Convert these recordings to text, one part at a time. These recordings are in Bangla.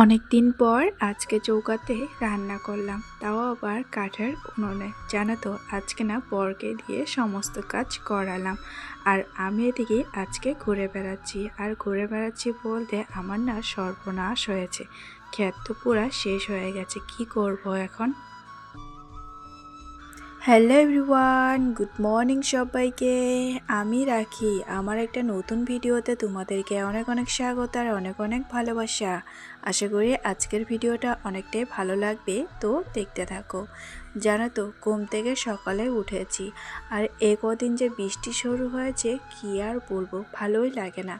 অনেক দিন পর আজকে চৌকাতে রান্না করলাম, তাও আবার কাঠের উনুনে। জানো তো, আজকে না বরকে দিয়ে সমস্ত কাজ করালাম। আর আমি এদিকে আজকে ঘুরে বেড়াচ্ছি। আর ঘুরে বেড়াচ্ছি বলতে আমার না সর্বনাশ হয়েছে। ক্ষেত তো পুরা শেষ হয়ে গেছে, কি করব এখন। হ্যালো এভরিওয়ান, গুড মর্নিং সবাইকে। আমি রাখি আমার একটা নতুন ভিডিওতে তোমাদেরকে অনেক অনেক স্বাগত আর অনেক অনেক ভালোবাসা। আশা করি আজকের ভিডিওটা অনেকটাই ভালো লাগবে, তো দেখতে থাকো। জানো তো, ঘুম থেকে সকালে উঠেছি আর এ কদিন যে বৃষ্টি শুরু হয়েছে কি আর বলবো, ভালোই লাগে না।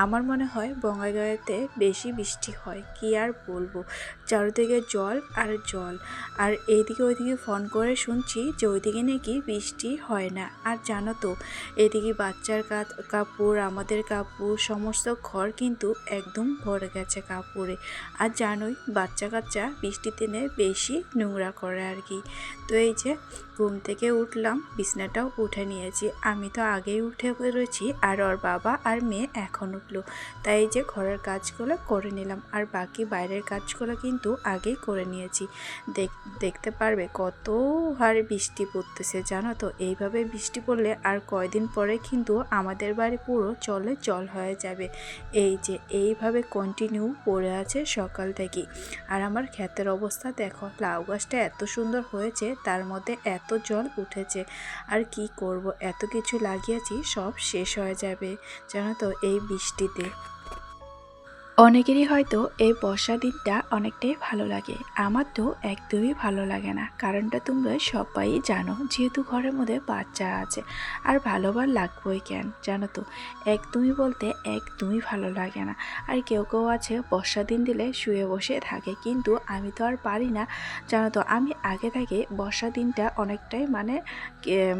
আমার মনে হয় বঙ্গাইগাঁওতে বেশি বৃষ্টি হয়, কি আর বলবো। চারিদিকে জল আর জল। আর এইদিকে ওইদিকে ফোন করে শুনছি যে ওইদিকে নাকি বৃষ্টি হয় না। আর জানো তো, এদিকে বাচ্চার কাপড়, আমাদের কাপড়, সমস্ত ঘর কিন্তু একদম ভরে গেছে কাপড়ে। আর জানোই বাচ্চা কাচ্চা বৃষ্টির দিনে বেশি নোংরা করে আর কি। তো এই যে ঘুম থেকে উঠলাম, বিছনাটাও উঠে নিয়েছি। আমি তো আগেই উঠে বেরোছি আর ওর বাবা আর মেয়ে এখন উঠলো। তাই এই যে ঘরের কাজগুলো করে নিলাম, আর বাকি বাইরের কাজগুলো কিন্তু আগেই করে নিয়েছি। দেখতে পারবে কত হারে বৃষ্টি পড়তেছে। জানো তো, এইভাবে বৃষ্টি পড়লে আর কয়দিন পরে কিন্তু আমাদের বাড়ি পুরো জল হয়ে যাবে। এই যে এইভাবে কন্টিনিউ পড়ে আছে সকাল থেকে। আর আমার ক্ষেতের অবস্থা দেখো, লাউ গাছটা এত সুন্দর হয়েছে, তার মধ্যে এত জল উঠেছে। আর কি করব, এত কিছু লাগিয়েছি সব শেষ হয়ে যাবে জানো তো এই বৃষ্টিতে। অনেকেরই হয়তো এই বর্ষা দিনটা অনেকটাই ভালো লাগে, আমার তো একদমই ভালো লাগে না। কারণটা তোমরা সবাই জানো, যেহেতু ঘরের মধ্যে বাচ্চা আছে। আর ভালোবার লাগবেই কেন জানো তো, একদমই বলতে একদমই ভালো লাগে না। আর কেউ কেউ আছে বর্ষা দিন দিলে শুয়ে বসে থাকে, কিন্তু আমি তো আর পারি না জানো তো। আমি আগে থেকে বর্ষা দিনটা অনেকটাই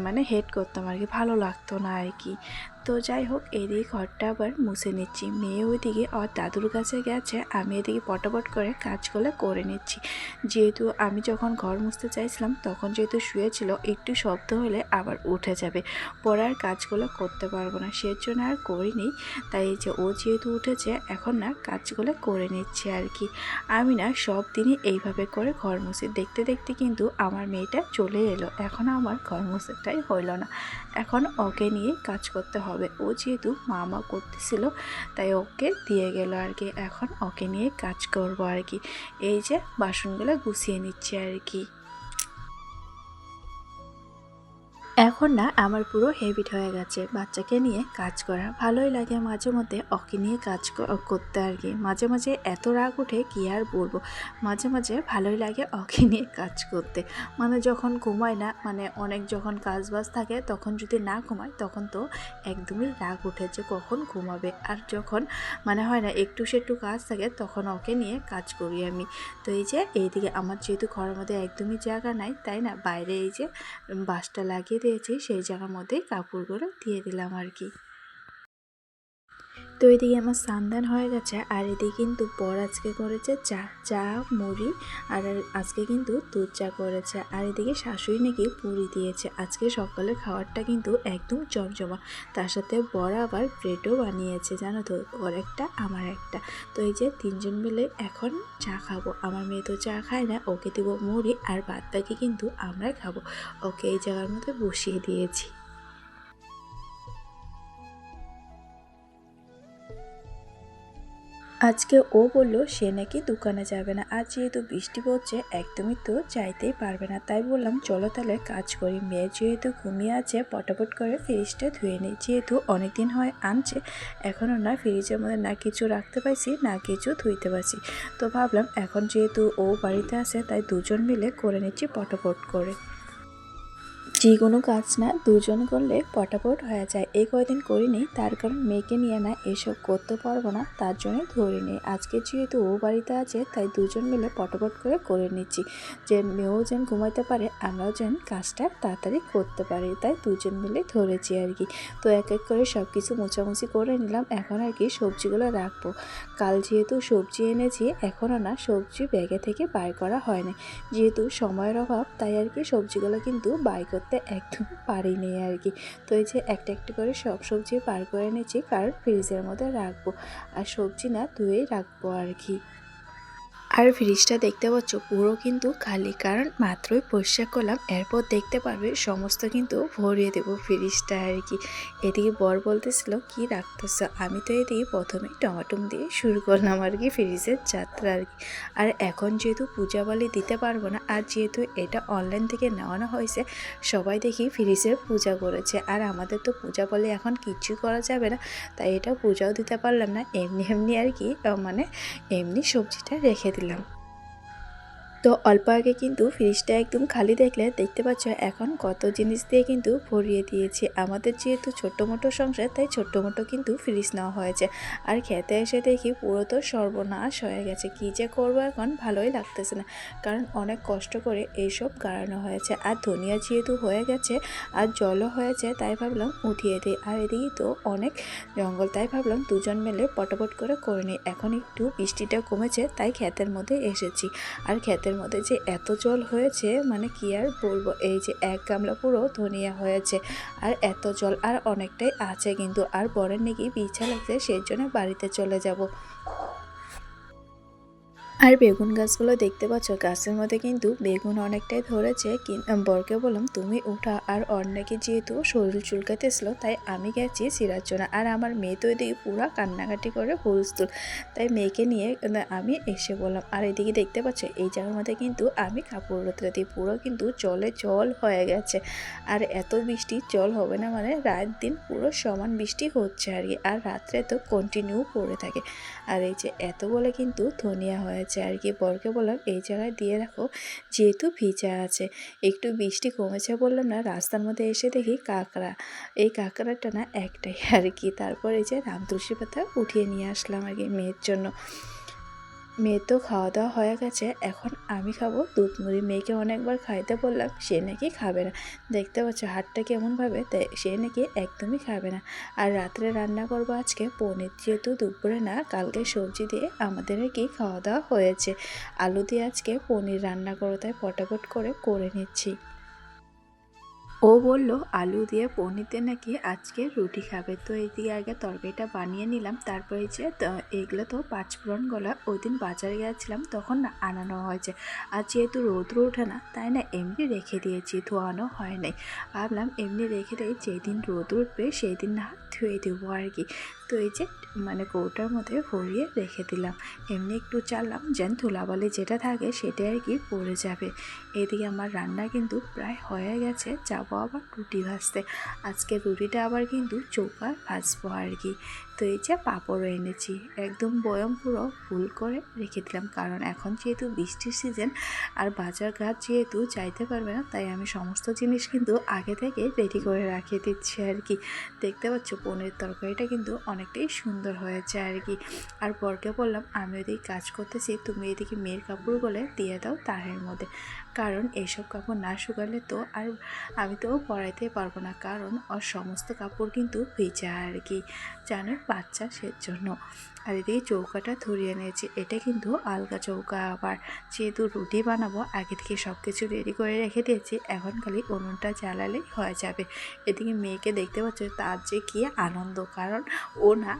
মানে হেট করতাম আর কি, ভালো লাগতো না আর কি। তো যাই হোক, এদিকে ঘরটা আবার মুছে নিচ্ছি। মেয়ে ওইদিকে ওর দাদুর কাছে গেছে, আমি এদিকে পটাপট করে কাজগুলো করে নিচ্ছি। যেহেতু আমি যখন ঘর মুছতে চাইছিলাম তখন যেহেতু শুয়েছিল, একটু শব্দ হলে আবার উঠে যাবে, পড়ার কাজগুলো করতে পারবো না, সেজন্য আর করিনি। তাই এই যে ও যেহেতু উঠেছে, এখন না কাজগুলো করে নিচ্ছে আর কি। আমি না সব দিনই এইভাবে করে ঘর মুছি। দেখতে দেখতে কিন্তু আমার মেয়েটা চলে এলো, এখন আমার ঘর মুছাটাই হইল না। এখন ওকে নিয়ে কাজ করতে হবে। ও যেহেতু মা করতেছিল, তাই ওকে দিয়ে গেল আর কি। এখন ওকে নিয়ে কাজ করব আর কি। এই যে বাসনগুলো গুছিয়ে নিচ্ছে আর কি। এখন না আমার পুরো হ্যাবিট হয়ে গেছে বাচ্চাকে নিয়ে কাজ করা। ভালোই লাগে মাঝে মধ্যে ওকে নিয়ে কাজ করতে আর কি। মাঝে মাঝে এত রাগ ওঠে কি আর বলবো, মাঝে মাঝে ভালোই লাগে ওকে নিয়ে কাজ করতে। মানে যখন ঘুমায় না, মানে অনেক যখন কাজ বাজ থাকে, তখন যদি না ঘুমায় তখন তো একদমই রাগ উঠে যে কখন ঘুমাবে। আর যখন মানে হয় না একটু সেটু কাজ থাকে, তখন ওকে নিয়ে কাজ করি আমি। তো এই যে এইদিকে আমার যেহেতু ঘরের মধ্যে একদমই জায়গা নাই, তাই না বাইরে এই যে বাঁশটা লাগিয়ে দিয়েছি, সেই জায়গার মধ্যেই কাপড়গুলো দিয়ে দিলাম আর কি। তো এদিকে আমার সান্দান হয়ে গেছে, আর এদিকে কিন্তু বর আজকে করেছে চা মুড়ি, আর আজকে কিন্তু দুধ চা করেছে। আর এদিকে শাশুড়ি নাকি পুরি দিয়েছে। আজকে সকালের খাবারটা কিন্তু একদম জমজমা। তার সাথে বর আবার ব্রেডও বানিয়েছে জানো তো, ওর একটা আমার একটা। তো এই যে তিনজন মিলে এখন চা খাবো। আমার মেয়ে তো চা খায় না, ওকে দেবো মুড়ি, আর বাদ বাকি কিন্তু আমরাই খাবো। ওকে এই জায়গার মধ্যে বসিয়ে দিয়েছি। আজকে ও বলল সে নাকি দোকানে যাবে না, আর যেহেতু বৃষ্টি পড়ছে একদমই তো যাইতেই পারবে না। তাই বললাম চলো তাহলে কাজ করি। মেয়ে যেহেতু ঘুমিয়ে আছে, পটাপট করে ফ্রিজটা ধুয়ে নিই। যেহেতু অনেক দিন হয় আনছে, এখনও না ফ্রিজের মধ্যে না কিছু রাখতে পারছি না কিছু ধুইতে পারছি। তো ভাবলাম এখন যেহেতু ও বাড়িতে আছে, তাই দুজন মিলে করে নিচ্ছি পটাপট করে। যে কোনো কাজ না দুজন করলে পটাপট হয়ে যায়। এই কয়দিন করিনি, তার কারণ মেয়েকে নিয়ে না এসব করতে পারবো না, তার জন্যই ধরিনি। আজকে যেহেতু ও বাড়িতে আছে, তাই দুজন মিলে পটাপট করে নিচ্ছি, যে মেয়েও যেন ঘুমাইতে পারে, আমরাও যেন কাজটা তাড়াতাড়ি করতে পারি। তাই দুজন মিলে ধরেছি আর কি। তো এক এক করে সব কিছু মোছামুছি করে নিলাম। এখন আর কি সবজিগুলো রাখবো। কাল যেহেতু সবজি এনেছি, এখনও না সবজি ব্যাগে থেকে বার করা হয়নি। যেহেতু সময়ের অভাব, তাই আর কি সবজিগুলো কিন্তু বাই করতে একদম পারিনি আর কি। তো এই যে একটা একটা করে সব সবজি বার করে নিচ্ছি, কারণ ফ্রিজের মধ্যে রাখবো। আর সবজি না ধুয়েই রাখবো আর কি। আর ফ্রিজটা দেখতে পাচ্ছ পুরো কিন্তু খালি, কারণ মাত্রই পরিষ্কার করলাম। এরপর দেখতে পারবে সমস্ত কিন্তু ভরিয়ে দেবো ফ্রিজটা আর কি। এদিকে বর বলতেছিল কি রাখতেছ, আমি তো এদিকে প্রথমে টমাটম দিয়ে শুরু করলাম আর কি ফ্রিজের যাত্রা আর কি। আর এখন যেহেতু পূজাবালি দিতে পারবো না, আর যেহেতু এটা অনলাইন থেকে নেওয়ানো হয়েছে, সবাই দেখি ফ্রিজের পূজা করেছে, আর আমাদের তো পূজা বলে এখন কিচ্ছু করা যাবে না, তাই এটা পূজাও দিতে পারলাম না, এমনি এমনি আর কি মানে এমনি সবজিটা রেখে দিলাম। তো অল্প আগে কিন্তু ফ্রিজটা একদম খালি দেখলে দেখতে পাচ্ছ এখন কত জিনিস দিয়ে কিন্তু ভরিয়ে দিয়েছি। আমাদের যেহেতু ছোট্ট মোটো সংসার, তাই ছোট্ট মোটো কিন্তু ফ্রিজ নেওয়া হয়েছে। আর খেতে এসে দেখি পুরো তো সর্বনাশ হয়ে গেছে, কী যে করবো এখন ভালোই লাগতেছে না, কারণ অনেক কষ্ট করে এইসব গাড়ানো হয়েছে। আর ধনিয়া যেহেতু হয়ে গেছে আর জলও হয়েছে, তাই ভাবলাম উঠিয়ে দিই। আর এদিকে তো অনেক জঙ্গল, তাই ভাবলাম দুজন মিলে পটাপট করে নিই। এখন একটু বৃষ্টিটা কমেছে, তাই ক্ষেতের মধ্যে এসেছি। আর ক্ষেতের মধ্যে যে এত জল হয়েছে মানে কি আর বলবো, এই যে এক গামলা পুরো ধনিয়া হয়েছে, আর এত জল আর অনেকটাই আছে কিন্তু। আর বরের নাকি ইচ্ছা লাগছে, সেই জন্য বাড়িতে চলে যাব। আর বেগুন গাছগুলো দেখতে পাচ্ছ, গাছের মধ্যে কিন্তু বেগুন অনেকটাই ধরেছে। বরকে বললাম তুমি উঠা, আর অনেকে যেহেতু শরীর চুলকাতেছিল, তাই আমি গেছি চিরার জন্য। আর আমার মেয়ে তো এদিকে পুরো কান্নাকাটি করে হুলস্থুল, তাই মেয়েকে নিয়ে আমি এসে বললাম। আর এদিকে দেখতে পাচ্ছ এই জায়গার মধ্যে কিন্তু আমি কাপড় রোদ্রে দিই, পুরো কিন্তু জলে জল হয়ে গেছে। আর এত বৃষ্টি জল হবে না মানে রাত দিন পুরো সমান বৃষ্টি হচ্ছে আর কি, আর রাত্রে তো কন্টিনিউ পড়ে থাকে। আর এই যে এত বলে কিন্তু ধনিয়া হয়েছে আর কি। বরকে বললাম এই জায়গায় দিয়ে রাখো, যেহেতু ভিজা আছে। একটু বৃষ্টি কমেছে বললাম না, রাস্তার মধ্যে এসে দেখি কাঁকড়া, এই কাঁকড়াটা না একটাই আর কি। তারপর এই যে রাম তুলসী পাতা উঠিয়ে নিয়ে আসলাম আর কি মেয়ের জন্য। মেয়ের তো খাওয়া দাওয়া হয়ে গেছে, এখন আমি খাবো দুধ মুড়ি। মেয়েকে অনেকবার খাইতে বললাম, সে নাকি খাবে না। দেখতে পাচ্ছ হাতটা কেমনভাবে, তাই সে নাকি একদমই খাবে না। আর রাত্রে রান্না করবো আজকে পনির, যেহেতু দুপুরে না কালকে সবজি দিয়ে আমাদের কি খাওয়া দাওয়া হয়েছে। আলু দিয়ে আজকে পনির রান্না করো, তাই ফটাফট করে নিচ্ছি। ও বলল আলু দিয়ে পনির দিয়ে নাকি আজকে রুটি খাবে। তো এইদিকে আগে তরকারিটা বানিয়ে নিলাম, তারপরে যে এগুলো তো পাঁচফোড়নগুলো ওই দিন বাজারে গিয়েছিলাম তখন না আনানো হয়েছে। আর যেহেতু রৌদ্র ওঠে না, তাই না এমনি রেখে দিয়েছি, ধোয়ানো হয় নাই। ভাবলাম এমনি রেখে দেয়, যেদিন রৌদ্র উঠবে সেই দিন না ধুয়ে দেবো আর কি। তো এই যে মানে কৌটার মধ্যে ভরিয়ে রেখে দিলাম। এমনি একটু চাললাম যেন ধুলাবালি যেটা থাকে সেটা আর কি পড়ে যাবে। এদিকে আমার রান্না কিন্তু প্রায় হয়ে গেছে, যাবো আবার রুটি ভাজতে। আজকে রুটিটা আবার কিন্তু চৌকায় ভাজবো আর কি। তো এই যে পাঁপড়ও এনেছি, একদম বয়ম পুরো ফুল করে রেখে দিলাম, কারণ এখন যেহেতু বৃষ্টির সিজন আর বাজার ঘাট যেহেতু যাইতে পারবে না, তাই আমি সমস্ত জিনিস কিন্তু আগে থেকে রেডি করে রাখিয়ে দিচ্ছি আর কি। দেখতে পাচ্ছ পনির তরকারিটা কিন্তু অনেকটাই সুন্দর হয়েছে আর কি। আর বরকে বললাম আমি ওদিকে কাজ করতেছি, তুমি এদিকে মেয়ের কাপড়গুলো দিয়ে দাও তারের মধ্যে, কারণ এইসব কাপড় না শুকালে তো আর আমি তো পরাইতে পারবো না, কারণ ওর সমস্ত কাপড় কিন্তু ভিজা আর কি, জানো বাচ্চা সেজন্য। আর এদিকে চৌকাটা ধরিয়ে নিয়েছি, এটা কিন্তু আলগা চৌকা। আবার যেহেতু রুটি বানাবো আগে থেকে সব কিছু রেডি করে রেখে দিয়েছি, এখন খালি উনুনটা জ্বালালেই হয়ে যাবে। এদিকে মেয়েকে দেখতে পাচ্ছ, তার যে কী আনন্দ, কারণ ও না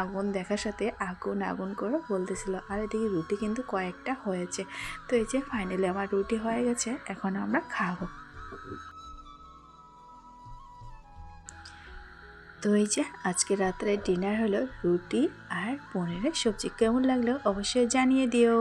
আগুন দেখার সাথে আগুন আগুন করে বলতেছিল। আর এদিকে রুটি কিন্তু কয়েকটা হয়েছে। তো এই যে ফাইনালি আমার রুটি হয়ে গেছে, এখন আমরা খাবো। তো এই যে আজকে রাত্রে ডিনার হলো রুটি আর পনিরের সবজি। কেমন লাগলো অবশ্যই জানিয়ে দিও।